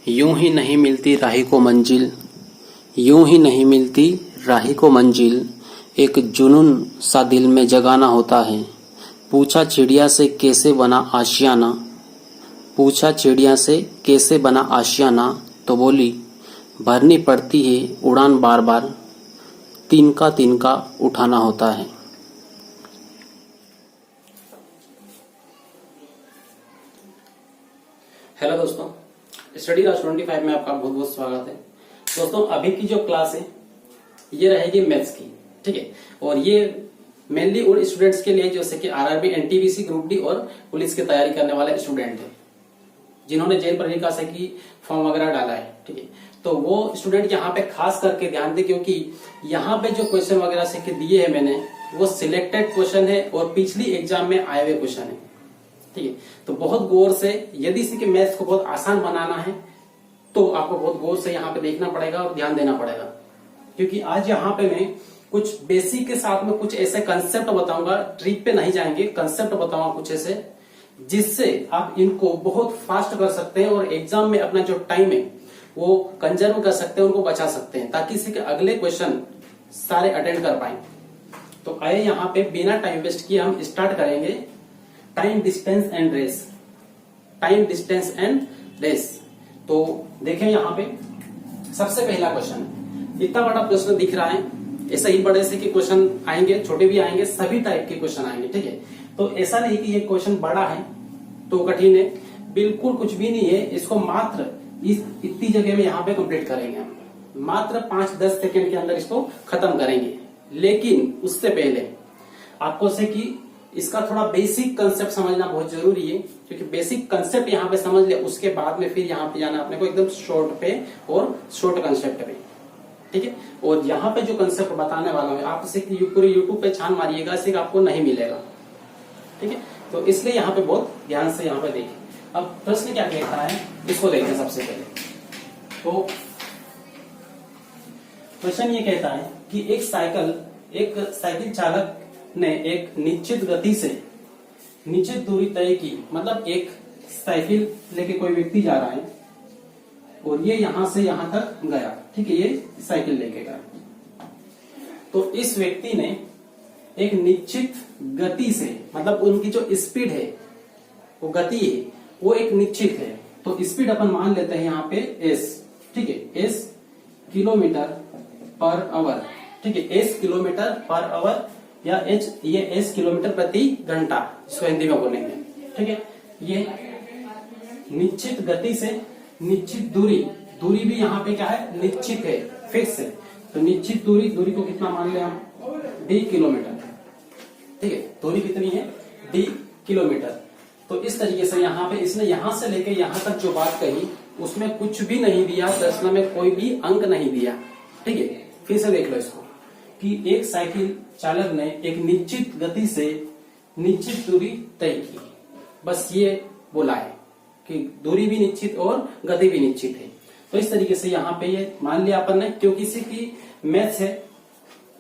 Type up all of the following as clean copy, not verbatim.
यूं ही नहीं मिलती राही को मंजिल, यूं ही नहीं मिलती राही को मंजिल, एक जुनून सा दिल में जगाना होता है। पूछा चिड़िया से कैसे बना आशियाना, पूछा चिड़िया से कैसे बना आशियाना, तो बोली भरनी पड़ती है उड़ान बार बार, तिनका तिनका उठाना होता है। हेलो दोस्तों, स्टडी राज 25 में आपका बहुत बहुत स्वागत है। दोस्तों अभी की जो क्लास है ये रहेगी मैथ्स की, ठीक है। और ये मेनली उन स्टूडेंट्स के लिए जैसे कि आरआरबी, एनटीपीसी, ग्रुप डी और पुलिस की तैयारी करने वाले स्टूडेंट हैं जिन्होंने जेल परीक्षा से की फॉर्म वगैरह डाला है, ठीक है। तो वो स्टूडेंट यहाँ पे खास करके ध्यान दे, क्योंकि यहाँ पे जो क्वेश्चन वगैरह से के दिए है मैंने वो सिलेक्टेड क्वेश्चन है और पिछली एग्जाम में आए हुए क्वेश्चन है, ठीक है। तो बहुत गौर से, यदि इसी के मैथ्स को बहुत आसान बनाना है तो आपको बहुत गौर से यहाँ पे देखना पड़ेगा और ध्यान देना पड़ेगा, क्योंकि आज यहाँ पे मैं कुछ बेसिक के साथ में कुछ ऐसे कंसेप्ट बताऊंगा। ट्रिक पे नहीं जाएंगे, कंसेप्ट बताऊंगा कुछ ऐसे जिससे आप इनको बहुत फास्ट कर सकते हैं और एग्जाम में अपना जो टाइम है वो कंजर्व कर सकते हैं, उनको बचा सकते हैं, ताकि इसी के अगले क्वेश्चन सारे अटेंड कर पाए। तो आइए यहाँ पे बिना टाइम वेस्ट किए हम स्टार्ट करेंगे time distance and race. Time distance and race, तो देखें यहाँ पे सबसे पहला क्वेश्चन, इतना बड़ा प्रश्न दिख रहा है। ऐसा ही बड़े से के क्वेश्चन आएंगे, छोटे भी आएंगे, सभी टाइप के क्वेश्चन आएंगे, ठीक है। तो ऐसा नहीं कि ये क्वेश्चन बड़ा है तो कठिन है, बिल्कुल कुछ भी नहीं है। इसको मात्र इतनी जगह में यहाँ पे कंप्लीट करेंगे हम, मात्र 5-10 सेकेंड के अंदर इसको खत्म करेंगे। लेकिन उससे पहले आपको से कि इसका थोड़ा बेसिक कंसेप्ट समझना बहुत जरूरी है, क्योंकि बेसिक कंसेप्ट यहाँ पे समझ लिया उसके बाद में फिर यहाँ पे जाना अपने को एकदम शॉर्ट पे और शॉर्ट कंसेप्ट पे, ठीक है। और यहाँ पे जो कंसेप्ट बताने वाला हूँ आप इसे पूरे यूट्यूब पे छान मारिएगा, इसे आपको नहीं मिलेगा, ठीक है। तो इसलिए यहाँ पे बहुत ध्यान से यहाँ पे देखिए। अब प्रश्न क्या कहता है इसको देखिए। सबसे पहले तो क्वेश्चन ये कहता है कि एक साइकिल चालक ने एक निश्चित गति से निश्चित दूरी तय की, मतलब एक साइकिल लेके कोई व्यक्ति जा रहा है और ये यहां से यहां तक गया, ठीक है। ये साइकिल लेके गया, तो इस व्यक्ति ने एक निश्चित गति से, मतलब उनकी जो स्पीड है, वो गति है, वो एक निश्चित है। तो स्पीड अपन मान लेते हैं यहाँ पे एस, ठीक है, एस किलोमीटर पर आवर, ठीक है, एस किलोमीटर पर आवर या एच, ये एस किलोमीटर प्रति घंटा, इसको हिंदी में बोलेंगे, ठीक है। ये निश्चित गति से निश्चित दूरी, दूरी भी यहाँ पे क्या है, निश्चित है, फिक्स है। तो निश्चित दूरी को कितना मान ले हम, डी किलोमीटर, ठीक है। दूरी कितनी है, डी किलोमीटर। तो इस तरीके से यहाँ पे इसने यहां से लेके यहां तक जो बात कही उसमें कुछ भी नहीं दिया, प्रश्न में कोई भी अंक नहीं दिया, ठीक है। फिर से देख लो इसको कि एक साइकिल चालक ने एक निश्चित गति से निश्चित दूरी तय की, बस ये बोला है कि दूरी भी निश्चित और गति भी निश्चित है। तो इस तरीके से यहाँ पे ये मान लिया अपन ने, क्योंकि किसी की मैथ्स है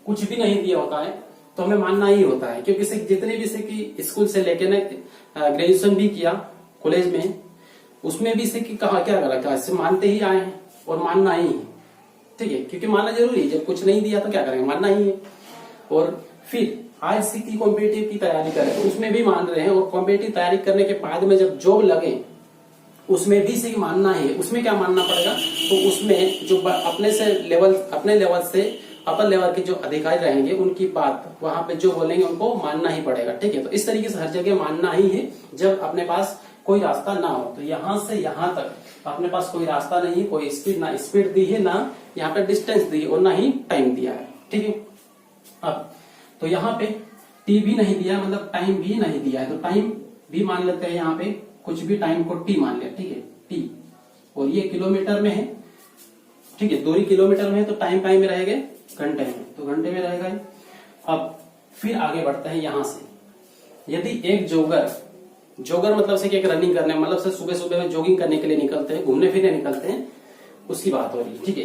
कुछ भी नहीं दिया होता है तो हमें मानना ही होता है, क्योंकि जितने भी से कि स्कूल से लेके ना ग्रेजुएशन भी किया कॉलेज में, उसमें भी से कि कहा क्या गलत है, इससे मानते ही आए हैं और मानना ही है, ठीक है। क्योंकि मानना जरूरी है, जब कुछ नहीं दिया तो क्या करेंगे, मानना ही है। और फिर आज से की कॉम्पिटिटिव की तैयारी करें तो उसमें भी मान रहे हैं, और कॉम्पिटिटिव तैयारी करने के बाद में जब जॉब लगे उसमें भी से मानना है। उसमें क्या मानना पड़ेगा, तो उसमें जो अपने लेवल से अपर लेवल के जो अधिकारी रहेंगे उनकी बात वहां पे जो बोलेंगे उनको मानना ही पड़ेगा, ठीक है। तो इस तरीके से हर जगह मानना ही है जब अपने पास कोई रास्ता ना हो। तो यहां से यहां तक अपने पास कोई रास्ता नहीं, कोई स्पीड दी है, ना यहाँ पे डिस्टेंस दी और ना ही टाइम दिया है, ठीक है। अब तो यहाँ पे टी भी नहीं दिया, मतलब टाइम भी नहीं दिया है, तो टाइम भी मान लेते हैं यहाँ पे, कुछ भी टाइम को टी मान लिया, ठीक है, टी। और ये किलोमीटर में है, ठीक है, दूरी किलोमीटर में है, तो टाइम में रहेगा घंटे में, तो घंटे में रहेगा। अब फिर आगे बढ़ते हैं यहाँ से। यदि एक जोगर मतलब से कि एक रनिंग करने, मतलब से सुबह में जॉगिंग करने के लिए निकलते हैं, घूमने फिरने निकलते हैं, उसकी बात हो रही है, ठीक है।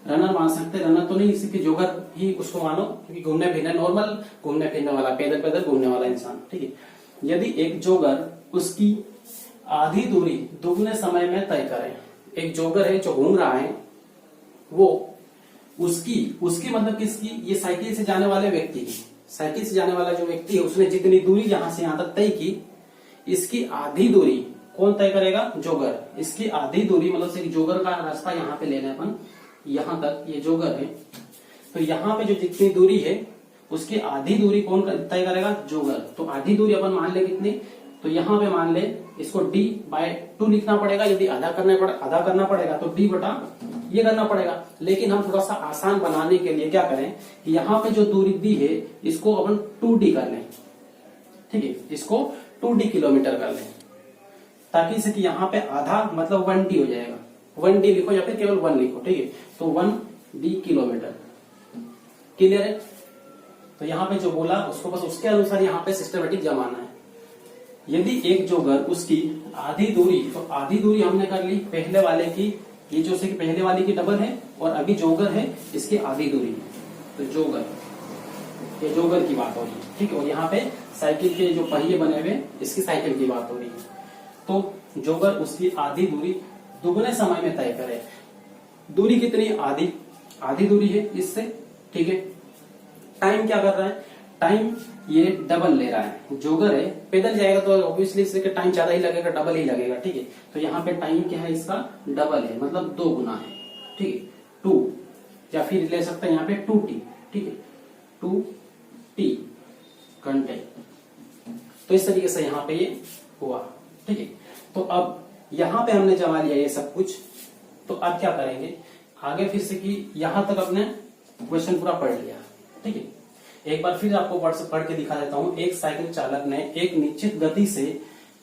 रनर मान सकते हैं, रनर तो नहीं, सिर्फ जोगर ही उसको मानो, क्योंकि घूमने फिरने, नॉर्मल घूमने फिरने वाला, पैदल घूमने वाला इंसान, ठीक है। यदि एक जोगर उसकी आधी दूरी दुगने समय में तय करे, एक जोगर है जो घूम रहा है, वो उसकी उसकी मतलब किसकी, ये साइकिल से जाने वाले व्यक्ति की, साइकिल से जाने वाला जो व्यक्ति है उसने जितनी दूरी यहां से यहां तक तय की, इसकी आधी दूरी कौन तय करेगा, जोगर। इसकी आधी दूरी मतलब से जोगर का रास्ता यहाँ पे लेना है अपन, यहां तक ये जोगर है, तो यहाँ पे जो जितनी दूरी है उसकी आधी दूरी कौन तय करेगा, जोगर। तो आधी दूरी अपन मान ले कितनी, तो यहाँ पे मान ले इसको d/2 लिखना पड़ेगा, यदि आधा करना पड़ेगा तो d बटा ये करना पड़ेगा। लेकिन हम थोड़ा सा आसान बनाने के लिए क्या करें कि यहाँ पे जो दूरी दी है इसको अपन 2d कर लें, ठीक है, इसको 2d किलोमीटर कर लें, ताकि इसे यहाँ पे आधा मतलब 1d हो जाएगा, 1d लिखो या फिर केवल 1 लिखो, ठीक है, तो 1d किलोमीटर। क्लियर है। तो यहाँ पे जो बोला उसको बस उसके अनुसार यहाँ पे सिस्टमेटिक जमाना है। यदि एक जोगर उसकी आधी दूरी, तो आधी दूरी हमने कर ली पहले वाले की, ये जो से पहले वाले की डबल है, और अभी जोगर है इसकी आधी दूरी, तो जोगर, ये जोगर की बात हो रही है, ठीक है। और यहाँ पे साइकिल के जो पहिए बने हुए इसकी साइकिल की बात हो रही है। तो जोगर उसकी आधी दूरी दुगने समय में तय करे। दूरी कितनी, आधी दूरी है इससे, ठीक है। टाइम क्या कर रहा है, टाइम ये डबल ले रहा है, जोगर है पैदल जाएगा तो ऑब्वियसली इससे टाइम ज्यादा ही लगेगा, डबल ही लगेगा, ठीक है। तो यहाँ पे टाइम क्या है इसका, डबल है, मतलब 2 गुना है, ठीक है, 2, या फिर ले सकते हैं यहाँ पे 2t, ठीक है, 2t घंटे। तो इस तरीके से यहाँ पे ये हुआ, ठीक है। तो अब यहाँ पे हमने जमा लिया ये सब कुछ, तो अब क्या करेंगे आगे, फिर से कि यहां तक अपने क्वेश्चन पूरा पढ़ लिया, ठीक है। एक बार फिर आपको पढ़ के दिखा देता हूं। एक साइकिल चालक ने एक निश्चित गति से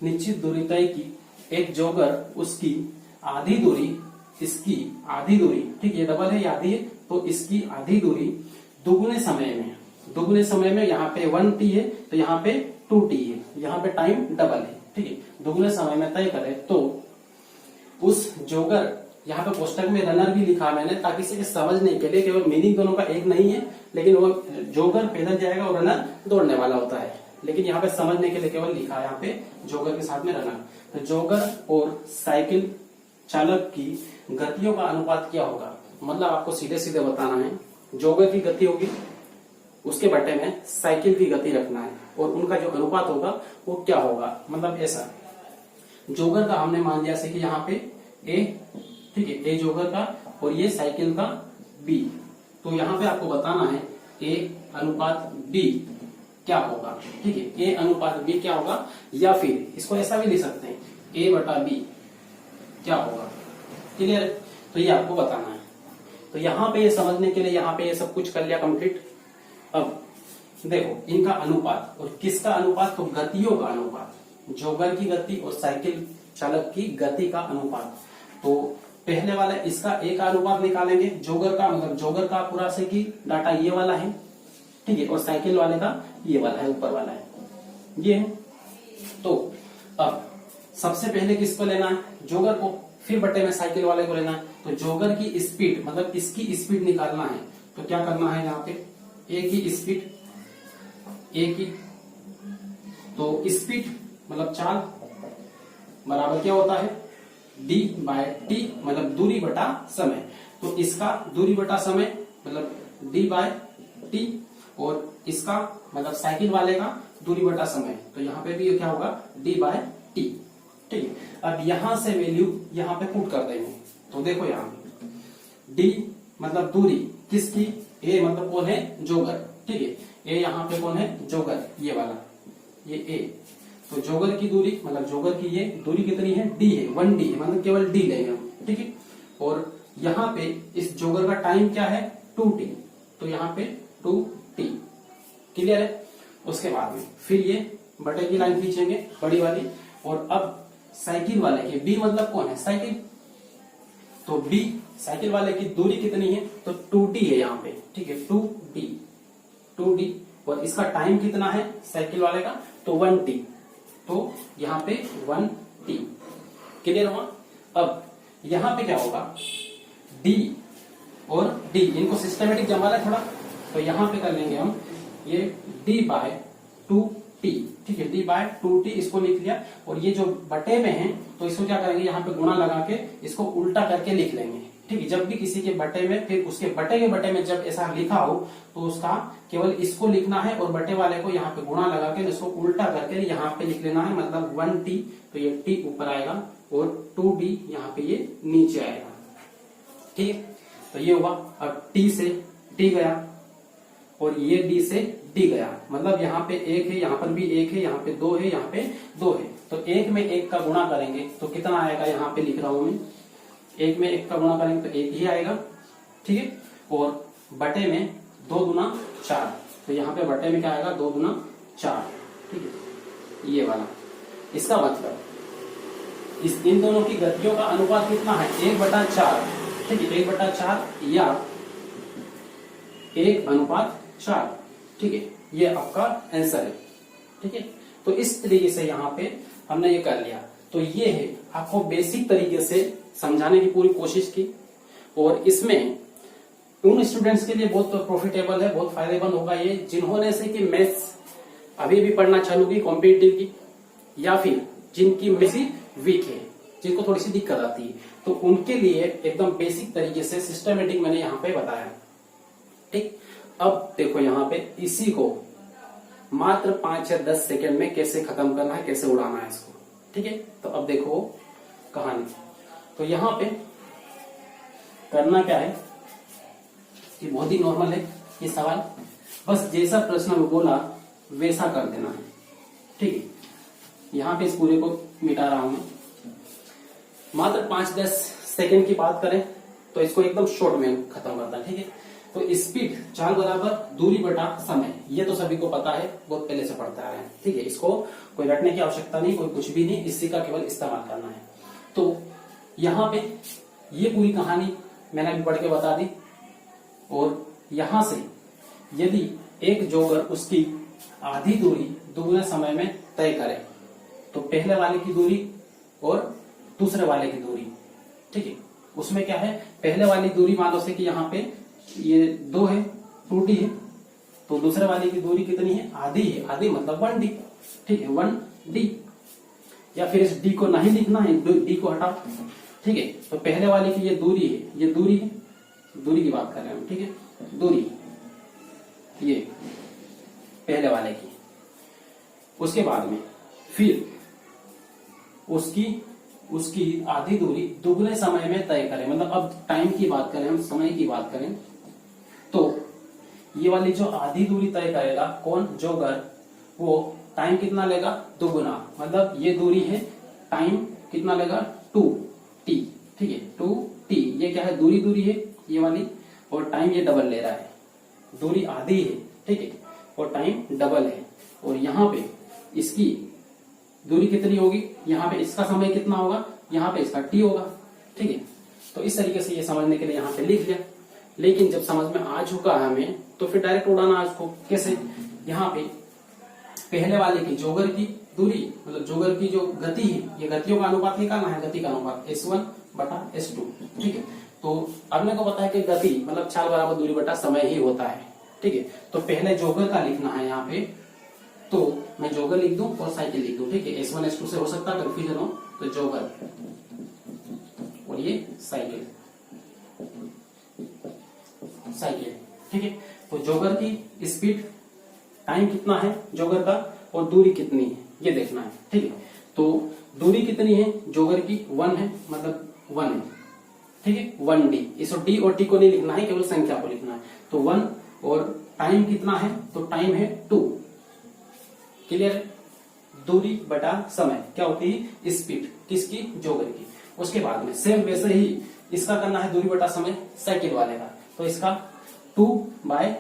निश्चित दूरी तय की, एक जोगर उसकी आधी दूरी, इसकी आधी दूरी, ठीक, ये डबल है, ये आधी है, तो इसकी आधी दूरी दुगुने समय में यहाँ पे 1t है, तो यहाँ पे 2t है, यहाँ पे टाइम डबल है, ठीक है, दुगुने समय में तय करे, तो उस जोगर, यहाँ पे पुस्तक में रनर भी लिखा मैंने ताकि इसे समझने के लिए, केवल मीनिंग दोनों का एक नहीं है, लेकिन वो जोगर पैदल जाएगा और रनर दौड़ने वाला होता है, लेकिन यहाँ पे समझने के लिए केवल लिखा है यहाँ पे जोगर के साथ में रनर। तो जोगर और साइकिल चालक की गतियों का अनुपात क्या होगा, मतलब आपको सीधे सीधे बताना है, जोगर की गति होगी उसके बटे में साइकिल की गति रखना है, और उनका जो अनुपात होगा वो क्या होगा, मतलब ऐसा, जोगर का हमने मान लिया कि यहाँ पे a, ठीक है, ए जोगर का और ये साइकिल का b, तो यहाँ पे आपको बताना है a अनुपात b क्या होगा, ठीक है, a अनुपात b क्या होगा, या फिर इसको ऐसा भी लिख सकते हैं a बटा b क्या होगा। क्लियर है। तो ये आपको बताना है। तो यहाँ पे ये समझने के लिए यहाँ पे ये सब कुछ कर लिया कंप्लीट। अब देखो इनका अनुपात, और किसका अनुपात, तो गतियों का अनुपात, जोगर की गति और साइकिल चालक की गति का अनुपात। तो पहले वाला इसका एक अनुपात निकालेंगे, जोगर का, मतलब जोगर का पूरा से की डाटा ये वाला है, ठीक है, और साइकिल वाले का ये वाला है, ऊपर वाला है ये है। तो अब सबसे पहले किसको लेना है, जोगर को, फिर बटे में साइकिल वाले को लेना है। तो जोगर की स्पीड, मतलब इसकी स्पीड निकालना है, तो क्या करना है, यहाँ पे ए की स्पीड, ए की, तो स्पीड मतलब चाल बराबर क्या होता है, d/t, मतलब दूरी बटा समय। तो इसका दूरी बटा समय मतलब d/t, और इसका मतलब साइकिल वाले का दूरी बटा समय, तो यहाँ पे भी क्या होगा d/t, ठीक है। अब यहां से वैल्यू यहाँ पे पुट कर देंगे। तो देखो यहाँ d मतलब दूरी किसकी, a मतलब कौन है, जोगर, ठीक है, a यहाँ पे कौन है, जोगर, ये वाला, ये a। तो जोगर की दूरी मतलब जोगर की ये दूरी कितनी है, d है, 1d है, मतलब केवल d लेंगे हम, ठीक है। और यहाँ पे इस जोगर का टाइम क्या है, 2t, तो यहाँ पे 2t। क्लियर है। उसके बाद में फिर ये बटे की लाइन खींचेंगे बड़ी वाली, और अब साइकिल वाले की b मतलब कौन है, साइकिल, तो b साइकिल वाले की दूरी कितनी है, तो 2t है यहाँ पे, ठीक है, 2d, और इसका टाइम कितना है साइकिल वाले का, तो 1t, तो यहाँ पे 1t। क्लियर हुआ। अब यहाँ पे क्या होगा, d और d इनको सिस्टमेटिक जमा है थोड़ा, तो यहाँ पे कर लेंगे हम ये d/2 टी, ठीक है, डी बाय 2t इसको लिख लिया। और ये जो बटे में है तो इसको क्या करेंगे, यहाँ पे गुणा लगा के इसको उल्टा करके लिख लेंगे, ठीक है। जब भी किसी के बटे में, फिर उसके बटे के बटे में जब ऐसा लिखा हो तो उसका केवल इसको लिखना है और बटे वाले को यहाँ पे गुणा लगा के इसको उल्टा करके यहाँ पे लिख लेना है, मतलब 1t, तो ये t ऊपर आएगा और 2d यहाँ पे ये नीचे आएगा, ठीक है। तो ये हुआ। अब t से d गया और ये d से d गया, मतलब यहाँ पे 1 है, यहाँ पर भी 1 है, यहाँ पे 2 है, यहाँ पे 2 है। तो 1 में 1 का गुणा करेंगे तो कितना आएगा, यहाँ पे लिख रहा हूं मैं, 1 में 1 का गुणा करेंगे तो 1 ही आएगा, ठीक है। और बटे में 2 दूना 4, तो यहाँ पे बटे में क्या आएगा, 2 दूना 4, ठीक है, ये वाला। इसका मतलब इन दोनों की गतियों का अनुपात कितना है, 1/4, ठीक है, 1/4 या 1:4, ठीक है, ये आपका आंसर है, ठीक है। तो इस तरीके से यहाँ पे हमने ये कर लिया। तो ये है, आपको बेसिक तरीके से समझाने की पूरी कोशिश की, और इसमें उन स्टूडेंट्स के लिए बहुत प्रॉफिटेबल है, बहुत फायदेमंद होगा ये, जिन्होंने से कि मैथ्स अभी भी पढ़ना चालू की कॉम्पिटिटिव की, या फिर जिनकी मैथ्स वीक है, जिनको थोड़ी सी दिक्कत आती है, तो उनके लिए एकदम बेसिक तरीके से सिस्टमेटिक मैंने यहाँ पे बताया, ठीक। अब देखो यहाँ पे इसी को मात्र 5 या 10 सेकंड में कैसे खत्म करना है, कैसे उड़ाना है इसको, ठीक है। तो अब देखो कहानी, तो यहाँ पे करना क्या है, ये बहुत ही नॉर्मल है ये सवाल, बस जैसा प्रश्न में बोला वैसा कर देना है, ठीक है। यहाँ पे इस पूरे को मिटा रहा हूं मैं। मात्र 5-10 सेकंड की बात करें तो इसको एकदम शॉर्ट में खत्म करता है, ठीक है। तो स्पीड, चाल बराबर दूरी बटा समय, ये तो सभी को पता है, बहुत पहले से पढ़ते आ रहे हैं, ठीक है। इसको कोई रटने की आवश्यकता नहीं, कोई कुछ भी नहीं, इसी का केवल इस्तेमाल करना है। तो यहाँ पे ये पूरी कहानी मैंने अभी पढ़ के बता दी, और यहां से यदि एक जोगर उसकी आधी दूरी दुगने समय में तय करे तो पहले वाले की दूरी और दूसरे वाले की दूरी, ठीक है, उसमें क्या है, पहले वाली दूरी मान लो से कि यहाँ पे ये 2 है, 2d है, तो दूसरे वाले की दूरी कितनी है, आधी है, आधी मतलब 1d, ठीक है, 1d। या फिर इस d को नहीं लिखना है, d को हटाओ, ठीक है। तो पहले वाले की ये दूरी है, ये दूरी है, दूरी की बात कर रहे हैं हम, ठीक है, दूरी ये पहले वाले की। उसके बाद में फिर उसकी आधी दूरी दुगने समय में तय करें, मतलब अब टाइम की बात करें, हम समय की बात करें, तो ये वाली जो आधी दूरी तय करेगा कौन, जोगर, वो टाइम कितना लेगा, दुगुना, मतलब ये दूरी है, टाइम कितना लेगा, 2t, ठीक है, 2t, ये क्या है, दूरी है ये वाली, और टाइम ये डबल ले रहा है, दूरी आधी है, ठीक है, और टाइम डबल है। और यहाँ पे इसकी दूरी कितनी होगी, यहाँ पे इसका समय कितना होगा, यहाँ पे इसका t होगा, ठीक है। तो इस तरीके से ये समझने के लिए यहाँ पे लिख लिया। लेकिन जब समझ में आ चुका है हमें तो फिर डायरेक्ट उड़ाना उसको कैसे, यहाँ पे पहले वाले की जोगर की दूरी, मतलब जोगर की जो गति है, ये गतियों का अनुपात निकालना है, गति का अनुपात S1/S2, ठीक है। तो अपने को पता है कि गति मतलब चाल बराबर दूरी बटा समय ही होता है, ठीक है। तो पहले जोगर का लिखना है यहाँ पे, तो मैं जोगर लिख दूं और साइकिल लिख दूं, ठीक है। S1/S2 से हो सकता है कंफ्यूजन हो, तो जोगर और ये साइकिल, ठीक है। तो जोगर की स्पीड, टाइम कितना है जोगर का, और दूरी कितनी है ये देखना है, ठीक है। तो दूरी कितनी है जोगर की, 1 है, मतलब 1 है, ठीक है, 1d। इस d और t को नहीं लिखना है, केवल संख्या को लिखना है। तो 1, और टाइम कितना है, तो टाइम है 2, क्लियर। दूरी बटा समय क्या होती है, स्पीड किसकी, जोगर की। उसके बाद में सेम वैसे ही इसका करना है दूरी बटा समय साइकिल वाले का, तो इसका 2/t,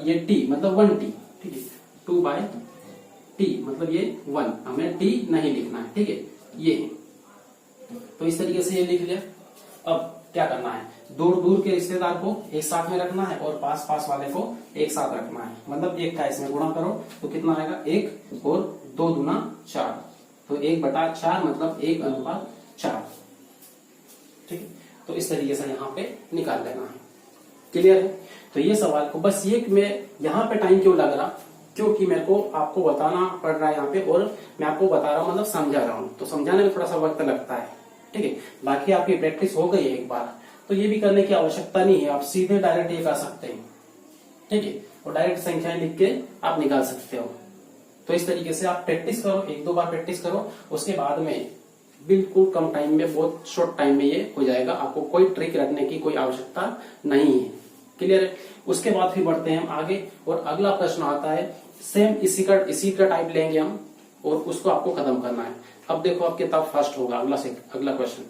ये t मतलब 1t, ठीक है, 2/t मतलब ये 1, हमें t नहीं लिखना है, ठीक है, ये। तो इस तरीके से ये लिख लिया। अब क्या करना है, दूर के रिश्तेदार को एक साथ में रखना है और पास वाले को एक साथ रखना है, मतलब 1 का इसमें गुणा करो तो कितना आएगा, 1 और 2 दूना 4, तो 1/4 मतलब 1:4, ठीक है। तो इस तरीके से यहाँ पे निकाल लेना है, क्लियर है। तो ये सवाल को बस ये मैं यहाँ पे टाइम क्यों लग रहा, क्योंकि मेरे को आपको बताना पड़ रहा है यहाँ पे, और मैं आपको बता रहा हूँ मतलब समझा रहा हूँ, तो समझाने में थोड़ा सा वक्त लगता है। ठीक है, बाकी आपकी प्रैक्टिस हो गई है एक बार, तो ये भी करने की आवश्यकता नहीं है, आप सीधे डायरेक्ट ये कर सकते हैं। ठीक है, और डायरेक्ट संख्याएं लिख के आप निकाल सकते हो। तो इस तरीके से आप प्रैक्टिस करो, एक दो बार प्रैक्टिस करो, उसके बाद में बिल्कुल कम टाइम में, बहुत शॉर्ट टाइम में ये हो जाएगा। आपको कोई ट्रिक रखने की कोई आवश्यकता नहीं है। क्लियर है? उसके बाद फिर बढ़ते हैं हम आगे, और अगला प्रश्न आता है सेम इसी का टाइप लेंगे हम, और उसको आपको खत्म करना है। अब देखो आप कितना फास्ट होगा अगला क्वेश्चन।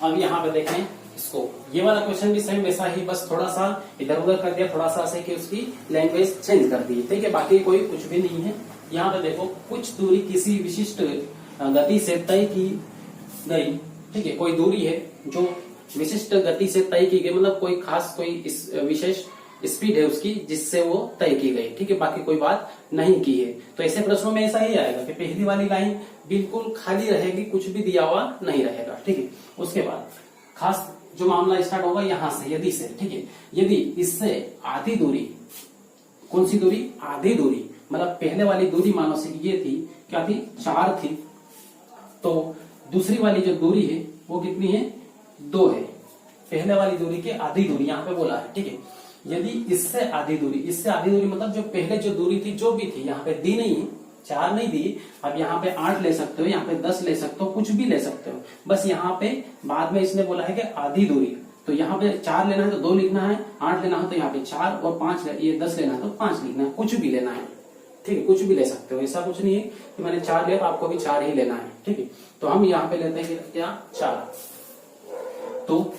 अब यहाँ पे देखें इसको, ये वाला क्वेश्चन भी सेम वैसा ही, बस थोड़ा सा इधर उधर कर दिया, थोड़ा सा ऐसे कि उसकी लैंग्वेज चेंज कर दी। ठीक है, बाकी कोई कुछ भी नहीं है। यहाँ पे देखो कुछ दूरी किसी विशिष्ट गति से तय की गई। ठीक है, कोई दूरी है जो विशिष्ट गति से तय की गई, मतलब कोई खास कोई विशेष स्पीड है उसकी जिससे वो तय की गई। ठीक है, बाकी कोई बात नहीं की है। तो ऐसे प्रश्नों में ऐसा ही आएगा कि पहली वाली लाइन बिल्कुल खाली रहेगी, कुछ भी दिया हुआ नहीं रहेगा। ठीक है, उसके बाद खास जो मामला स्टार्ट होगा यहां से, यदि से। ठीक है, यदि इससे आधी दूरी, कौन सी दूरी? आधी दूरी, मतलब पहले वाली दूरी मानो से ये थी, क्या थी? 4 थी, तो दूसरी वाली जो दूरी है वो कितनी है? 2 है। पहले वाली दूरी के आधी दूरी यहाँ पे बोला है। ठीक है, यदि इससे आधी दूरी मतलब जो पहले जो दूरी थी, जो भी थी, यहाँ पे दी नहीं है, 4 नहीं दी। अब यहाँ पे 8 ले सकते हो, यहाँ पे 10 ले सकते हो, कुछ भी ले सकते हो। बस यहाँ पे बाद में इसने बोला है कि आधी दूरी, तो यहाँ पे 4 लेना है तो 2 लिखना है, 8 लेना है तो यहाँ पे 4, और 5 ये 10 लेना है तो 5 लिखना है, कुछ भी लेना है। ठीक है, कुछ भी ले सकते हो, ऐसा कुछ नहीं है कि मैंने 4 लिया तो आपको भी 4 ही लेना है। ठीक है, तो हम यहाँ पे लेते हैं क्या? 4। तो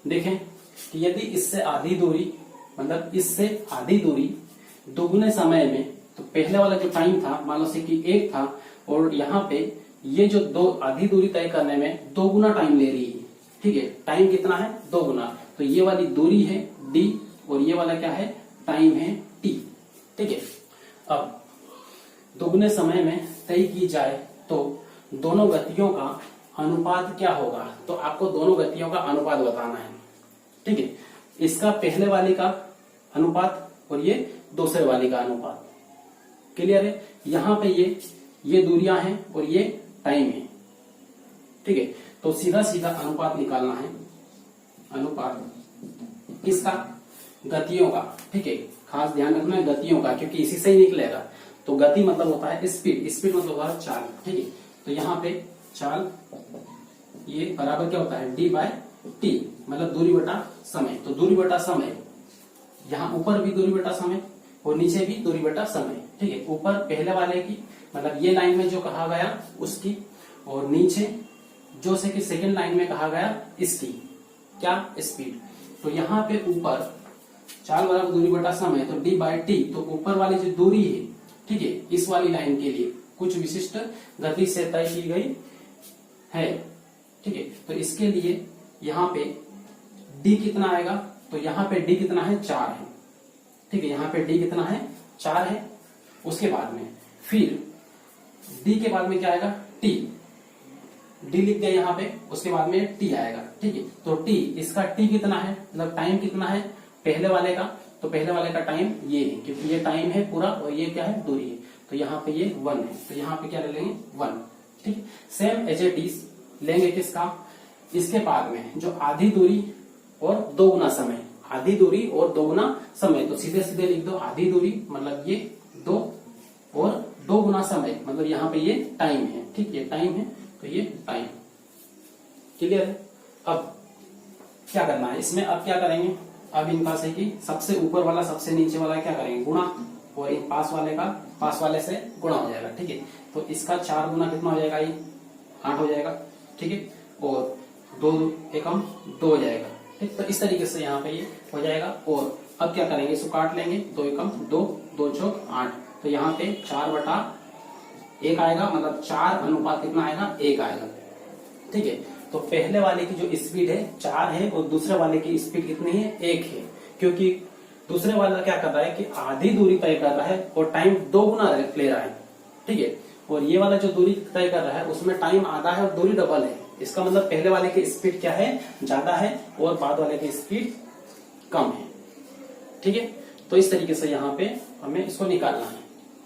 देखें कि यदि इससे आधी दूरी, मतलब इससे आधी दूरी दोगुने समय में, तो पहले वाला जो टाइम था मान लो से कि 1 था, और यहाँ पे ये जो आधी दूरी तय करने में 2 गुना टाइम ले रही है। ठीक है, टाइम कितना है? 2 गुना। तो ये वाली दूरी है d, और ये वाला क्या है? टाइम है t। ठीक है, अब दोगुने समय में तय की जाए तो दोनों गतियों का अनुपात क्या होगा? तो आपको दोनों गतियों का अनुपात बताना है। ठीक है, इसका पहले वाले का अनुपात और ये दूसरे वाले का अनुपात। क्लियर है? यहाँ पे ये दूरियां हैं और ये टाइम है। ठीक है, तो सीधा सीधा अनुपात निकालना है, अनुपात किसका? गतियों का। ठीक है, खास ध्यान रखना है गतियों का, क्योंकि इसी से ही निकलेगा। तो गति मतलब होता है स्पीड, स्पीड मतलब होता है चाल। ठीक है, तो यहाँ पे चाल ये बराबर क्या होता है? d/t, मतलब दूरी बटा समय। तो दूरी बटा समय, यहाँ ऊपर भी दूरी बटा समय और नीचे भी दूरी बटा समय। ठीक है, ऊपर पहले वाले की, मतलब ये लाइन में जो कहा गया उसकी, और नीचे जो से कि सेकेंड लाइन में कहा गया इसकी, क्या? स्पीड। तो यहाँ पे ऊपर चाल बराबर दूरी बटा समय, तो d/t, तो ऊपर वाली जो दूरी है, ठीक है, इस वाली लाइन के लिए कुछ विशिष्ट गति से तय की गई है। ठीक है, तो इसके लिए यहाँ पे d कितना आएगा? तो यहाँ पे d कितना है? 4 है। ठीक है, यहाँ पे d कितना है? 4 है। उसके बाद में फिर d के बाद में क्या आएगा? t, d लिख गए यहाँ पे, उसके बाद में t आएगा। ठीक है, तो t, इसका t कितना है? मतलब टाइम कितना है पहले वाले का? तो पहले वाले का टाइम ये है, क्योंकि ये टाइम है पूरा और ये क्या है? दूरी है। तो यहाँ पे ये 1 है, तो यहाँ पे क्या ले लेंगे? 1। ठीक, सेम एज इट इज लेंगे किसका? इसके बाद में जो आधी दूरी और 2 गुना समय, आधी दूरी और 2 गुना समय, तो सीधे सीधे लिख दो आधी दूरी मतलब ये 2, और 2 गुना समय मतलब यहाँ पे ये टाइम है। ठीक, ये टाइम है, तो ये टाइम। क्लियर है? अब क्या करना है इसमें? अब क्या करेंगे? अब इनका से कि सबसे ऊपर वाला सबसे नीचे वाला क्या करेंगे? गुणा, और इन पास वाले का पास वाले से गुणा हो जाएगा। ठीक है, तो इसका 4 गुना कितना हो जाएगा? ये 8 हो जाएगा। ठीक है, और 2 एकम 2 हो जाएगा। ठीक, तो इस तरीके से यहाँ पे ये हो जाएगा। और अब क्या करेंगे? इसको काट लेंगे, 2 एकम 2, 2 चौक 8, तो यहाँ पे 4/1 आएगा, मतलब 4 अनुपात कितना आएगा? 1 आएगा। ठीक है, तो पहले वाले की जो स्पीड है 4 है और दूसरे वाले की स्पीड कितनी है? 1 है, क्योंकि दूसरे वाला क्या कर रहा है कि आधी दूरी तय कर रहा है और टाइम 2 गुना ले रहा है। ठीक है, और ये वाला जो दूरी तय कर रहा है उसमें टाइम आधा है और दूरी डबल है। इसका मतलब पहले वाले की स्पीड क्या है? ज्यादा है, और बाद वाले की स्पीड कम है। ठीक है, तो इस तरीके से यहाँ पे हमें इसको निकालना है।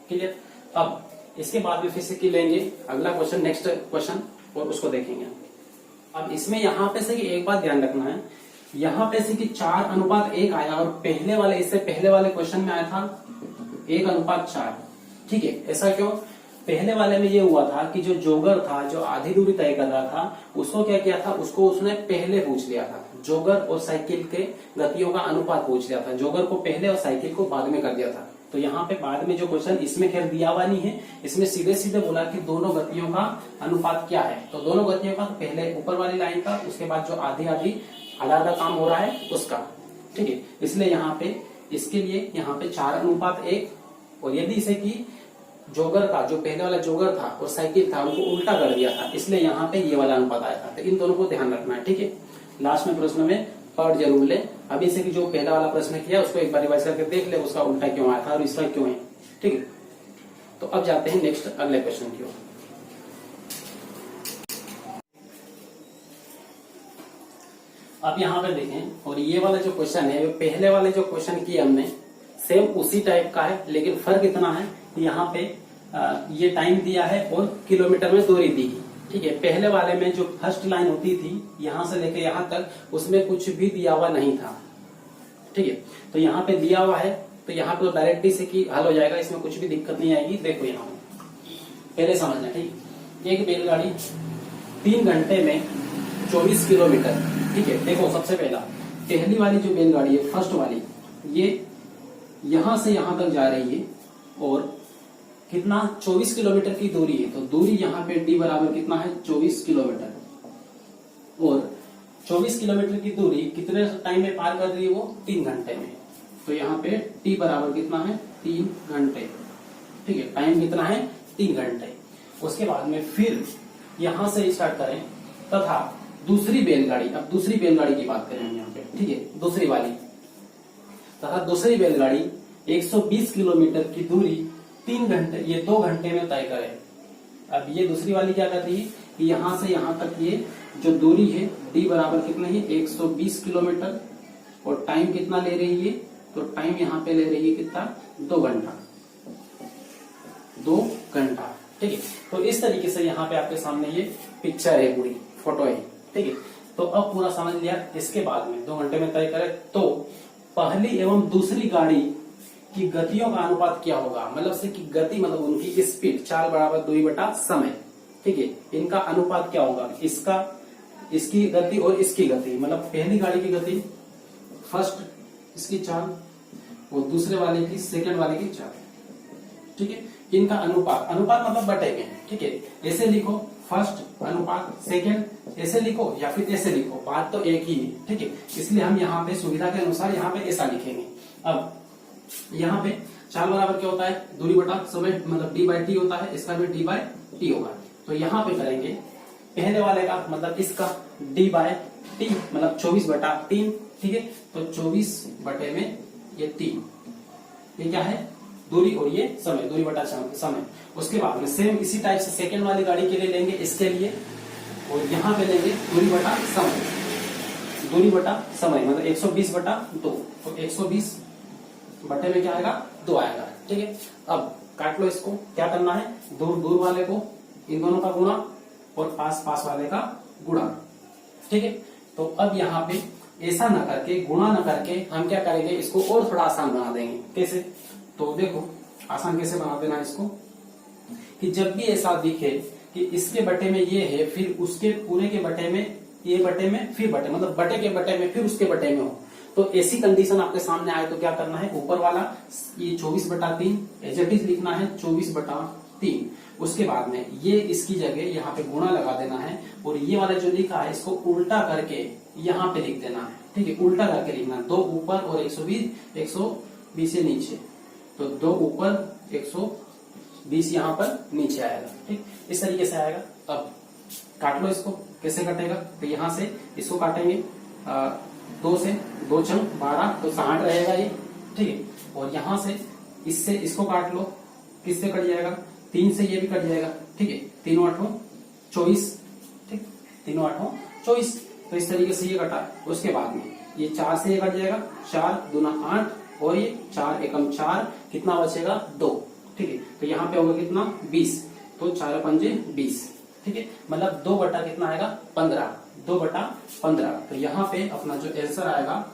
क्लियर। अब इसके बाद में फिर से की लेंगे अगला क्वेश्चन, नेक्स्ट क्वेश्चन, और उसको देखेंगे। अब इसमें यहाँ पे से कि एक बात ध्यान रखना है, यहाँ पे से कि 4:1 आया और पहले वाले, इससे पहले वाले क्वेश्चन में आया था 1:4। ठीक है, ऐसा क्यों? पहले वाले में ये हुआ था कि जो जोगर था, जो आधी दूरी तय कर रहा था, उसको क्या किया था, उसको उसने पहले पूछ लिया था। जोगर और साइकिल के गतियों का अनुपात पूछ लिया था। जोगर को पहले और साइकिल को बाद में कर दिया था। तो यहाँ पे बाद में जो क्वेश्चन इसमें खैर दिया हुआ नहीं है, इसमें सीधे सीधे बोला कि दोनों गतियों का अनुपात क्या है। तो दोनों गतियों का पहले ऊपर वाली लाइन का, उसके बाद जो आधी आधी आधा आधा काम हो रहा है उसका। ठीक है, इसलिए यहाँ पे इसके लिए यहाँ पे 4:1, और यदि इसे की जोगर का, जो पहले वाला जोगर था और साइकिल था, उनको उल्टा कर दिया था, इसलिए यहाँ पे ये वाला अनुपात आया था। तो इन दोनों को ध्यान रखना है। ठीक है, लास्ट में प्रश्न में पढ़ जरूर ले। अभी से कि जो पहला वाला प्रश्न किया उसको एक बार रिवाइज करके देख ले, उसका उल्टा क्यों आया था और इसका क्यों है। ठीक है, तो अब जाते हैं नेक्स्ट अगले क्वेश्चन की ओर। अब यहाँ पे देखें, और ये वाला जो क्वेश्चन है, पहले वाले जो क्वेश्चन किए हमने सेम उसी टाइप का है, लेकिन फर्क इतना है यहाँ पे ये टाइम दिया है और किलोमीटर में दूरी दी। ठीक है, पहले वाले में जो फर्स्ट लाइन होती थी यहां से लेकर यहां तक, उसमें कुछ भी दिया हुआ नहीं था। ठीक है, तो यहाँ पे दिया हुआ है, तो यहाँ पे तो डायरेक्टली से की हल हो जाएगा, इसमें कुछ भी दिक्कत नहीं आएगी। देखो यहाँ पहले समझना। ठीक, एक बैलगाड़ी 3 घंटे में 24 किलोमीटर। ठीक है, देखो सबसे पहली वाली जो बैलगाड़ी है, फर्स्ट वाली, ये यहां से यहां तक जा रही है और कितना 24 किलोमीटर की दूरी है। तो दूरी यहाँ पे डी बराबर कितना है, 24 किलोमीटर। और 24 किलोमीटर की दूरी कितने टाइम में पार कर रही है वो, 3 घंटे में। तो यहाँ पे टी बराबर कितना है, 3 घंटे। ठीक है, टाइम कितना है, 3 घंटे। उसके बाद में फिर यहां से स्टार्ट करें तथा दूसरी बैलगाड़ी, अब दूसरी बैलगाड़ी की बात करें हम यहाँ पे। ठीक है, दूसरी वाली तथा दूसरी बैलगाड़ी 120 किलोमीटर की दूरी 3 घंटे, ये 2 घंटे में तय करें। अब ये दूसरी वाली क्या कर रही है कि यहां से यहां तक ये जो दूरी है डी बराबर कितना है, 120 किलोमीटर, और टाइम कितना ले रही है, तो टाइम यहाँ पे ले रही है कितना, 2 घंटा। 2 घंटा। ठीक है, तो इस तरीके से यहाँ पे आपके सामने ये पिक्चर है, पूरी फोटो है। ठीक है, तो अब पूरा समझ लिया। इसके बाद में 2 घंटे में तय करें तो पहली एवं दूसरी गाड़ी की गतियों का अनुपात क्या होगा, मतलब से कि गति मतलब उनकी स्पीड, चाल बराबर 2/समय। ठीक है, इनका अनुपात क्या होगा, इसका, इसकी गति और इसकी गति, मतलब पहली गाड़ी की गति, फर्स्ट इसकी चाल, और दूसरे वाले की, सेकंड वाले की चाल। ठीक है, इनका अनुपात, अनुपात मतलब बटेंगे। ठीक है, ऐसे लिखो फर्स्ट अनुपात सेकंड, ऐसे लिखो या फिर ऐसे लिखो, बात तो एक ही है। ठीक है, इसलिए हम यहाँ पे सुविधा के अनुसार यहाँ पे ऐसा लिखेंगे। अब यहाँ पे चाल बराबर क्या होता है, दूरी बटा समय, मतलब d/t होता है, इसका भी d/t होगा। तो यहाँ पे करेंगे पहले वाले का, मतलब इसका d/t, मतलब 24/3। ठीक है, तो 24 बटे में ये 3, ये क्या है, दूरी, और ये समय, दूरी बटा समय। उसके बाद में सेम इसी टाइप से सेकंड वाली गाड़ी के लिए लेंगे, इसके लिए, और यहाँ पे लेंगे दूरी बटा समय, दूरी बटा समय मतलब 120/2। तो 120 बटे में क्या आएगा, 2 आएगा। ठीक है, अब काट लो इसको। क्या करना है, दूर दूर वाले को, इन दोनों का गुणा, और पास पास वाले का गुणा। ठीक है, तो अब यहाँ पे ऐसा न करके, गुणा न करके, हम क्या करेंगे, इसको और थोड़ा आसान बना देंगे। कैसे, तो देखो आसान कैसे बना देना इसको, कि जब भी ऐसा दिखे कि इसके बटे में ये है, फिर उसके पूरे के बटे में, ये बटे में, फिर बटे, मतलब बटे के बटे में, फिर उसके बटे में हो, तो ऐसी कंडीशन आपके सामने आए तो क्या करना है, ऊपर वाला ये 24/3 एज इट इज लिखना है, 24/3। उसके बाद में ये इसकी जगह यहाँ पे गुणा लगा देना है, और ये वाला जो लिखा है इसको उल्टा करके यहाँ पे लिख देना है। ठीक है, उल्टा करके लिखना, 2 ऊपर और 120 से नीचे, तो 2 ऊपर 120 यहाँ पर नीचे आएगा। ठीक, इस तरीके से आएगा। अब काट लो इसको, कैसे कटेगा, तो यहाँ से इसको काटेंगे, 2 से 2 चंक 12, तो 60 रहेगा ये। ठीक है, और यहाँ से इससे इसको काट लो, किससे कट जाएगा, 3 से ये भी कट जाएगा। ठीक है, 3 8 24। ठीक, 3 8 24, तो इस तरीके से ये कटा। उसके बाद में ये 4 से ये कट जाएगा, 4 दूना 8 और ये 4 एकम 4, कितना बचेगा 2। ठीक है, तो यहाँ पे होगा कितना 20, तो 4 पंजे 20। ठीक है, मतलब 2 बटा कितना आएगा 15, 2 बटा 15। तो यहाँ पे अपना जो आंसर आएगा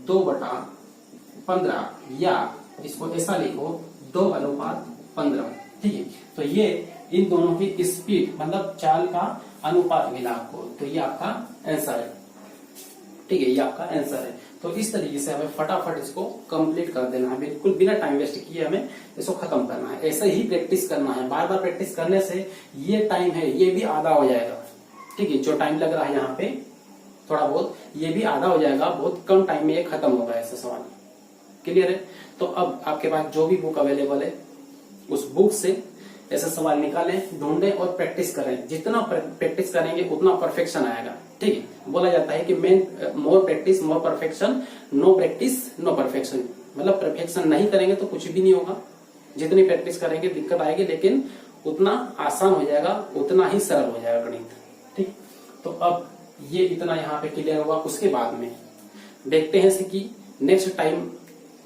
2 बटा 15, या इसको ऐसा लिखो 2:15। ठीक है, तो ये इन दोनों की स्पीड मतलब चाल का अनुपात मिला आपको, तो ये आपका आंसर है। ठीक है, ये आपका आंसर है। तो इस तरीके से हमें फटाफट इसको कंप्लीट कर देना है, बिल्कुल बिना टाइम वेस्ट किए हमें इसको खत्म करना है। ऐसे ही प्रैक्टिस करना है, बार बार प्रैक्टिस करने से ये टाइम है ये भी आधा हो जाएगा। ठीक है, जो टाइम लग रहा है यहाँ पे थोड़ा बहुत, ये भी आधा हो जाएगा, बहुत कम टाइम में ये खत्म होगा ऐसा सवाल। क्लियर है? तो अब आपके पास जो भी बुक अवेलेबल है उस बुक से ऐसे सवाल निकालें, ढूंढें और प्रैक्टिस करें। जितना प्रैक्टिस करेंगे उतना परफेक्शन आएगा। ठीक है, बोला जाता है कि more practice more perfection, no practice no perfection. मतलब परफेक्शन नहीं करेंगे तो कुछ भी नहीं होगा, जितनी प्रैक्टिस करेंगे दिक्कत आएगी, लेकिन उतना आसान हो जाएगा, उतना ही सरल हो जाएगा गणित। ठीक, तो अब ये इतना यहाँ पे क्लियर हुआ। उसके बाद में देखते हैं कि नेक्स्ट टाइम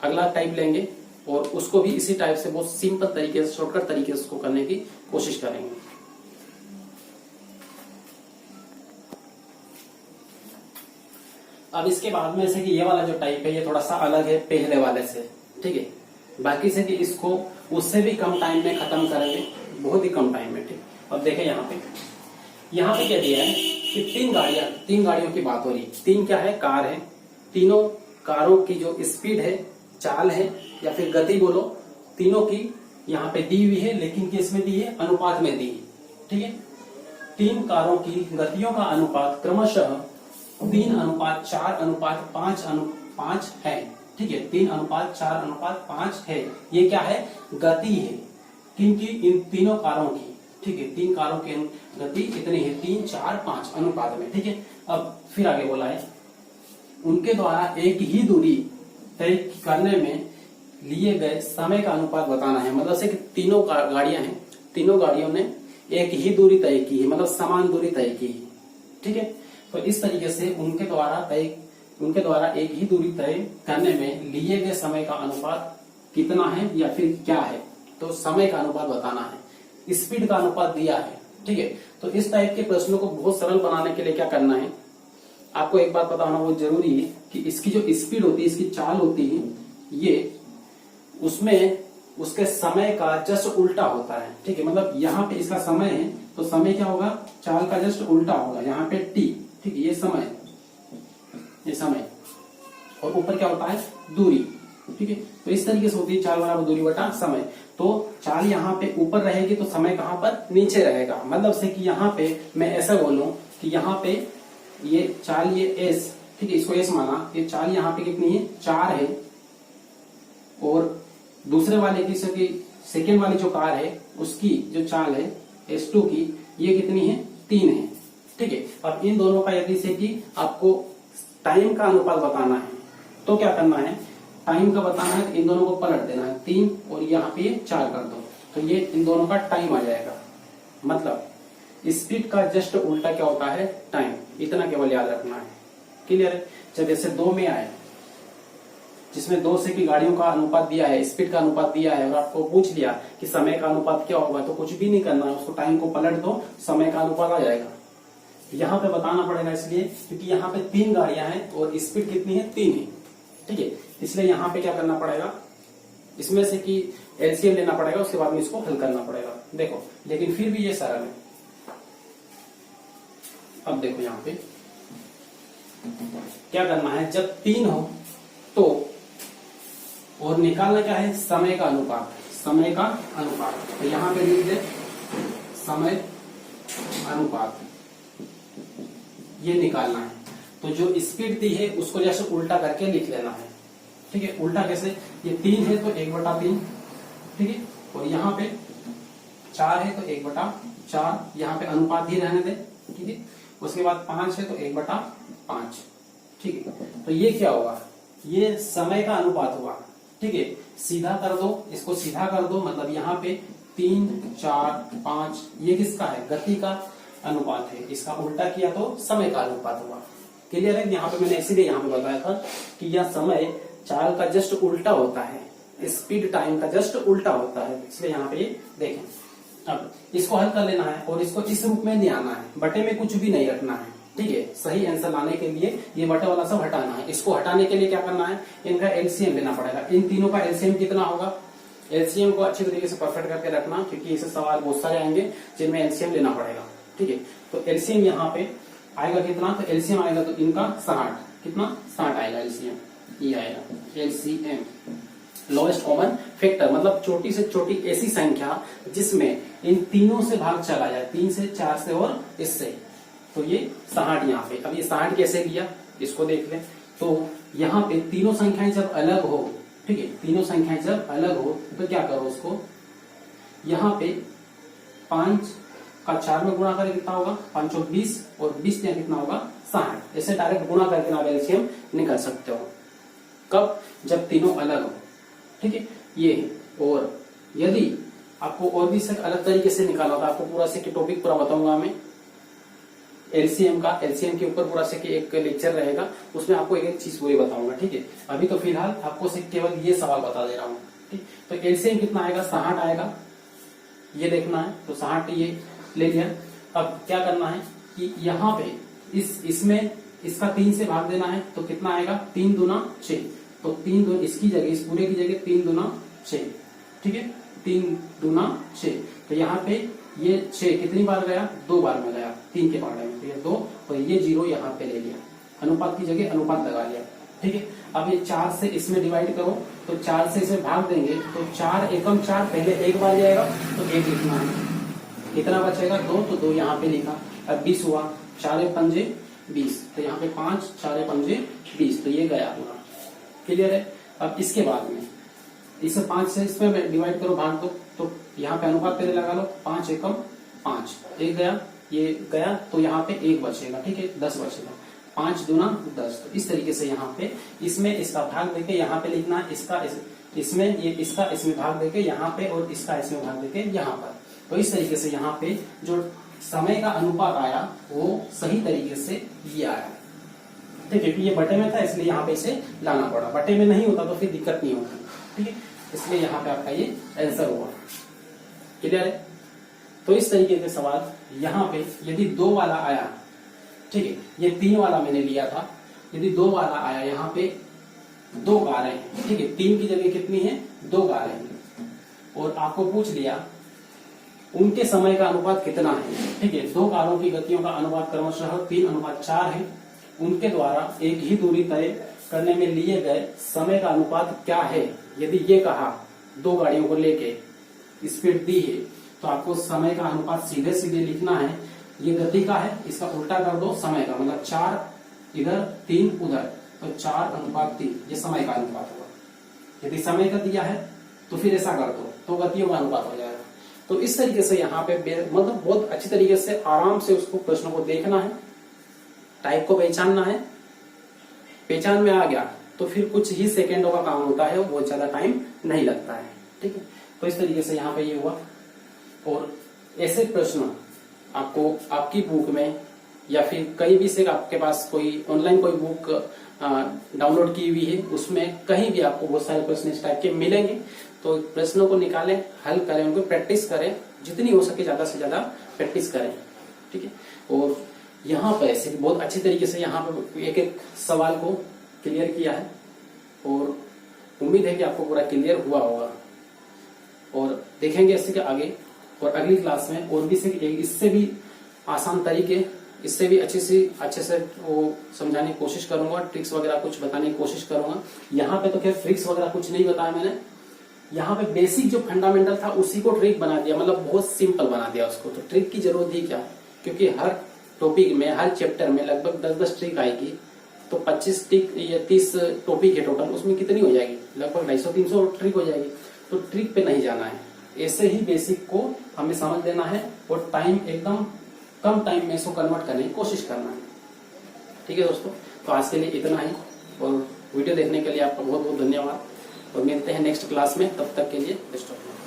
अगला टाइप लेंगे और उसको भी इसी टाइप से बहुत सिंपल तरीके से, शॉर्टकट तरीके से उसको करने की कोशिश करेंगे। अब इसके बाद में से कि ये वाला जो टाइप है ये थोड़ा सा अलग है पहले वाले से। ठीक है, बाकी से कि इसको उससे भी कम टाइम में खत्म करेंगे, बहुत ही कम टाइम में। ठीक, अब देखें यहाँ पे क्या दिया है कि 3 गाड़ियों की बात हो रही है। 3 क्या है, कार है। तीनों कारों की जो स्पीड है, चाल है या फिर गति बोलो, तीनों की यहाँ पे दी हुई है, लेकिन किस में दी है, अनुपात में दी है। ठीक है, 3 कारों की गतियों का अनुपात क्रमशः 3:4:5 है। ठीक है, 3:4:5 है। ये क्या है, गति है किनकी, इन तीनों कारों की। ठीक है, 3 कारों की गति कितनी है, 3, 4, 5 अनुपात में। ठीक है, अब फिर आगे बोला है उनके द्वारा एक ही दूरी तय करने में लिए गए समय का अनुपात बताना है। मतलब से कि तीनों गाड़ियां हैं, तीनों गाड़ियों ने एक ही दूरी तय की है, मतलब समान दूरी तय की है। ठीक है, तो इस तरीके से उनके द्वारा एक ही दूरी तय करने में लिए गए समय का अनुपात कितना है या फिर क्या है, तो समय का अनुपात बताना है। स्पीड का अनुपात दिया है। ठीक है, तो इस टाइप के प्रश्नों को बहुत सरल बनाने के लिए क्या करना है, आपको एक बात पता होना बहुत जरूरी है कि इसकी जो स्पीड होती है, इसकी चाल होती है, ये उसमें उसके समय का जस्ट उल्टा होता है। ठीक है, मतलब यहाँ पे इसका समय है तो समय क्या होगा, चाल का जस्ट उल्टा होगा। यहाँ पे टी, ठीक है, ये समय और ऊपर क्या होता है, दूरी। ठीक है, तो इस तरीके से होती है चाल बराबर दूरी बटा समय। तो चाल यहाँ पे ऊपर रहेगी तो समय कहाँ पर, नीचे रहेगा। मतलब से कि यहाँ पे मैं ऐसा बोलूं कि यहाँ पे ये चाल, ये एस, ठीक है, इसको एस माना, ये चाल यहाँ पे कितनी है, 4 है, और दूसरे वाले की सेकेंड वाली जो कार है उसकी जो चाल है S2 की, ये कितनी है, 3 है। ठीक है, अब इन दोनों का यदि से कि आपको टाइम का अनुपात बताना है तो क्या करना है, टाइम का बताना है तो इन दोनों को पलट देना है, 3 और यहाँ पे 4 कर दो, तो ये इन दोनों का टाइम आ जाएगा। मतलब स्पीड का जस्ट उल्टा क्या होता है, टाइम। इतना केवल याद रखना है। क्लियर है? जब जैसे 2 में आए, जिसमें 2 से की गाड़ियों का अनुपात दिया है, स्पीड का अनुपात दिया है, और आपको पूछ लिया कि समय का अनुपात क्या होगा, तो कुछ भी नहीं करना है, उसको टाइम को पलट दो, समय का अनुपात आ जाएगा। यहाँ पे बताना पड़ेगा इसलिए क्योंकि यहाँ पे 3 गाड़ियां हैं और स्पीड कितनी है, 3 है। ठीक है, इसलिए यहाँ पे क्या करना पड़ेगा, इसमें से कि एलसीएम लेना पड़ेगा, उसके बाद में इसको हल करना पड़ेगा। देखो, लेकिन फिर भी ये सरल है। अब देखो यहाँ पे क्या करना है, जब 3 हो तो, और निकालना क्या है, समय का अनुपात। समय का अनुपात, तो यहाँ पे लिख दे समय अनुपात, ये निकालना है। तो जो स्पीड दी है उसको जैसे उल्टा करके लिख लेना है। ठीक है, उल्टा कैसे, ये 3 है तो 1/3, ठीक है, और यहाँ पे 4 है तो 1/4, यहाँ पे अनुपात ही रहने दे। ठीक है, उसके बाद 5 है तो 1/5। ठीक है, तो ये क्या होगा, ये समय का अनुपात होगा। ठीक है, सीधा कर दो, इसको सीधा कर दो, मतलब यहाँ पे 3, 4, 5 ये किसका है, गति का अनुपात है। इसका उल्टा किया तो समय का अनुपात हुआ। क्लियर है? यहाँ पे मैंने इसीलिए यहाँ पे बताया था कि यह समय चाल का जस्ट उल्टा होता है, स्पीड टाइम का जस्ट उल्टा होता है, इसलिए यहाँ पे देखें। अब इसको हल कर लेना है और इसको इस रूप में नहीं आना है, बटे में कुछ भी नहीं रखना है, ठीक है। सही आंसर लाने के लिए ये बटे वाला सब हटाना है। इसको हटाने के लिए क्या करना है, इनका एलसीएम लेना पड़ेगा। इन तीनों का एलसीएम कितना होगा, एलसीएम को अच्छी तरीके से परफेक्ट करके रखना, क्योंकि इससे सवाल बहुत सारे आएंगे जिनमें एलसीएम लेना पड़ेगा, ठीक है। तो एलसीएम यहाँ पे आएगा कितना, तो एलसीएम आएगा तो इनका 60, कितना 60 आएगा एलसीएम, ये आएगा एलसीएम, लोएस्ट कॉमन फैक्टर, मतलब छोटी से छोटी ऐसी संख्या जिसमें इन तीनों से भाग चला जाए, 3 से 4 से और इससे, तो ये 60 यहाँ पे। अब ये 60 कैसे लिया इसको देख ले। तो यहाँ पे तीनों संख्याएं जब अलग हो, ठीक है, तीनों संख्याएं जब अलग हो तो क्या करो उसको, यहाँ पे 5 का 4 में गुणा करें कितना होगा, 5 और 20, और 20 में कितना होगा 60। ऐसे डायरेक्ट गुणा करके आप एलसीएम निकाल सकते हो। कब, जब तीनों अलग हो, ठीक है ये। और यदि आपको और भी से अलग तरीके से निकालना होता, आपको पूरा से टॉपिक पूरा बताऊंगा मैं एलसीएम का, एलसीएम के ऊपर पूरा से एक लेक्चर रहेगा, उसमें आपको एक एक चीज पूरी बताऊंगा, ठीक है। अभी तो फिलहाल आपको से केवल ये सवाल बता दे रहा हूँ, ठीक। तो एलसीएम कितना आएगा, 60 आएगा, ये देखना है। तो 60 ये ले लिया। अब क्या करना है कि यहाँ पे इसमें इसका 3 से भाग देना है, तो कितना आएगा, 3 दूना 6, तो 3 दूना इसकी जगह, इस पूरे की जगह 3 दूना 6, ठीक है, 3 दूना 6। तो यहाँ पे ये 6 कितनी बार गया, 2 बार में गया, 3 के बारे में, तो ये 2 और ये 0 यहाँ पे ले लिया, अनुपात की जगह अनुपात लगा लिया, ठीक है। अब ये 4 से इसमें डिवाइड करो, तो 4 से इसे भाग देंगे, तो 4 एकम 4 पहले एक बार जाएगा, तो 1 लिखना है, कितना बचेगा 2, तो 2 यहाँ पे लिखा। अब 20 हुआ, 4 पंजे 20, तो यहाँ पे 5 4 पंजे 20, तो ये गया पूरा, क्लियर है। अब इसके बाद में इसे 5 से इसमें डिवाइड करो, भाग दो, तो यहाँ पे अनुपात पहले लगा लो, 5 एकम 5, 1 गया, ये गया, तो यहाँ पे 1 बचेगा, ठीक है, 10 बचेगा, 5 दूना 10। तो इस तरीके से यहाँ पे इसमें इसका भाग देके यहाँ पे लिखना, इसका इसमें ये इसका इसमें भाग देके यहाँ पे, और इसका इसमें भाग देके यहाँ पर। तो इस तरीके से यहाँ पे जो समय का अनुपात आया वो सही तरीके से ये आया, ठीक है। ये बटे में था इसलिए यहाँ पे इसे लाना पड़ा, बटे में नहीं होता तो फिर दिक्कत नहीं होती, ठीक है। इसलिए यहाँ पे आपका ये आंसर हुआ, क्लियर है। तो इस तरीके के सवाल यहाँ पे यदि 2 वाला आया, ठीक है, ये 3 वाला मैंने लिया था, यदि 2 वाला आया, यहाँ पे 2 कारें हैं, ठीक है, 3 की जगह कितनी है, 2 कारें हैं, और आपको पूछ लिया उनके समय का अनुपात कितना है, ठीक है। 2 कारों की गतियों का अनुपात क्रमशः 3:4 है, उनके द्वारा एक ही दूरी तय करने में लिए गए समय का अनुपात क्या है। यदि ये कहा 2 गाड़ियों को लेके स्पीड दी है, तो आपको समय का अनुपात सीधे सीधे लिखना है, ये गति का है, इसका उल्टा कर दो समय का, मतलब 4 इधर 3 उधर, तो 4:3, ये समय का अनुपात होगा। यदि समय का दिया है तो फिर ऐसा कर दो, तो गतियों का अनुपात हो जाएगा। तो इस तरीके से यहाँ पे मतलब बहुत अच्छी तरीके से आराम से उसको प्रश्नों को देखना है, टाइप को पहचानना है, पहचान में आ गया तो फिर कुछ ही सेकेंडों का काम होता है, बहुत ज्यादा टाइम नहीं लगता है, ठीक है। तो इस तरीके से यहाँ पे ये हुआ। और ऐसे प्रश्न आपको आपकी बुक में या फिर कहीं भी से आपके पास कोई ऑनलाइन कोई बुक डाउनलोड की हुई है, उसमें कहीं भी आपको बहुत सारे प्रश्न इस टाइप के मिलेंगे। तो प्रश्नों को निकालें, हल करें, उनको प्रैक्टिस करें, जितनी हो सके ज्यादा से ज्यादा प्रैक्टिस करें, ठीक है। और यहाँ पर ऐसे बहुत अच्छी तरीके से यहाँ पे एक एक सवाल को क्लियर किया है, और उम्मीद है कि आपको पूरा क्लियर हुआ होगा। और देखेंगे इससे आगे, और अगली क्लास में और भी इससे भी आसान तरीके, इससे भी अच्छे से वो समझाने की कोशिश करूंगा, ट्रिक्स वगैरह कुछ बताने की कोशिश करूंगा। यहाँ पे तो खैर ट्रिक्स वगैरह कुछ नहीं बताया मैंने, यहाँ पे बेसिक जो फंडामेंटल था उसी को ट्रिक बना दिया, मतलब बहुत सिंपल बना दिया उसको। तो ट्रिक की जरूरत ही क्या, क्योंकि हर टॉपिक में, हर चैप्टर में लगभग 10-10 ट्रिक आएगी, तो 25 ट्रिक या 30 टॉपिक है टोटल, उसमें कितनी हो जाएगी, लगभग 250-300 ट्रिक हो जाएगी। तो ट्रिक पे नहीं जाना है, ऐसे ही बेसिक को हमें समझ लेना है, और टाइम एकदम कम टाइम में इसको कन्वर्ट करने की कोशिश करना है, ठीक है दोस्तों। तो आज के लिए इतना ही, और वीडियो देखने के लिए आपका बहुत बहुत धन्यवाद, और मिलते हैं नेक्स्ट क्लास में, तब तक के लिए बेस्ट ऑफ लक।